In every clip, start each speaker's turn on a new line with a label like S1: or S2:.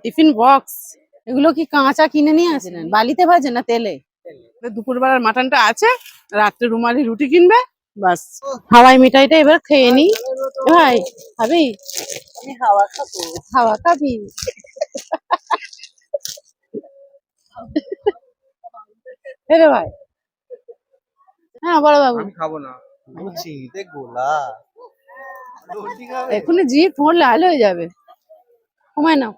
S1: Tiffin box. এগুলো কি কাঁচা কিনে নিয়ে আসেন? বালিতে ভাজে না তেলে? দুপুরবেলার মাটনটা আছে, রাত্রে রুমালি রুটি কিনবে, বাস। হাওয়াই মিঠাইটা এবার খেয়ে নি। ভাই খাবি? হাওয়া খাবি? রে ভাই। হ্যাঁ বড় বাবু।
S2: আমি খাবো না। চিনিতে গোলা রুটি খাবে?
S1: এখনই জিভ মোর লাল হয়ে যাবে। কমায় নাও।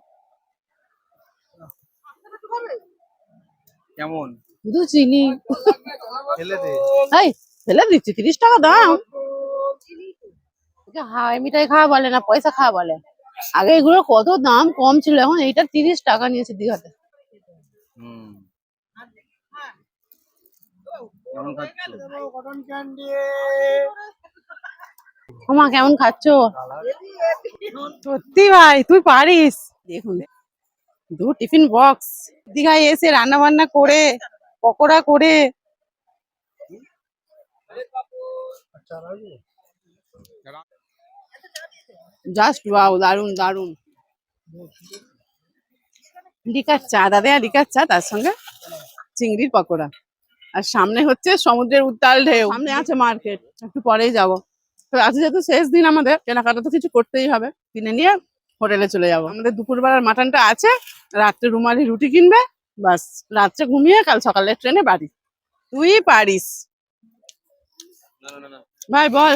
S2: কেমন?
S1: শুধু চিনি।
S2: ফেলে দে।
S1: এই ফেলে দিচ্ছি, 30 টাকা দাম। হাওয়াই মিঠাই খাওয়া বলে না, পয়সা খাওয়া বলে। আগে এগুলো কত দাম কম ছিল, এখন এইটা 30 টাকা নিয়েছে দিঘাতে।
S2: হুম। কেমন খাচ্ছো? Cotton candy.
S1: ওমা কেমন খাচ্ছো? সত্যি ভাই তুই পারিস। দেখুন টিফিন বক্স, দীঘায় এসে রান্না বান্না করে পকোড়া করে। জাস্ট ওয়াও, দারুন দারুন। লিকার চা, দাদা লিকার চা, তার সঙ্গে চিংড়ির পকোড়া। আর সামনে হচ্ছে সমুদ্রের উত্তাল ঢেউ, সামনে আছে মার্কেট, একটু পরেই যাবো। তো আজ যেহেতু শেষ দিন, আমাদের কেনাকাটা তো কিছু করতেই হবে, কিনে নিয়ে হোটেলে চলে যাবো। আমাদের দুপুরবেলার মাটনটা আছে, রাত্রে রুমালি রুটি কিনবে, বাস। রাত্রে ঘুমিয়ে কাল সকালে ট্রেনে বাড়ি। তুই পারিস ভাই, বল।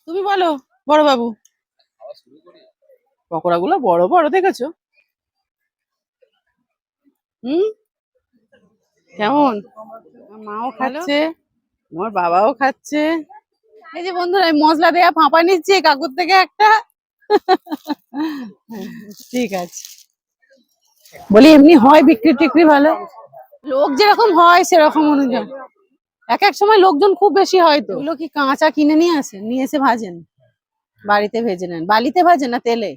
S1: তুমি বলো বড় বাবু। পকোড়া গুলো বড় বড় দেখেছো? হুম, কেমন? আমার মাও খাচ্ছে, আমার বাবাও খাচ্ছে। এই যে বন্ধুরা, এই মশলা দেয়া ফাঁপা নিচ্ছি কাকুর থেকে একটা। ঠিক আছে। বলি এমনি হয় বিক্রি টিক্রি ভালো? লোক যেরকম হয় সেরকম অনুযায়ী। এক এক সময় লোকজন খুব বেশি হয়, তো এগুলো কি কাঁচা কিনে নিয়ে আসেন, নিয়ে এসে ভাজেন? বাড়িতে ভেজে নেন। বালিতে ভাজে না তেলে?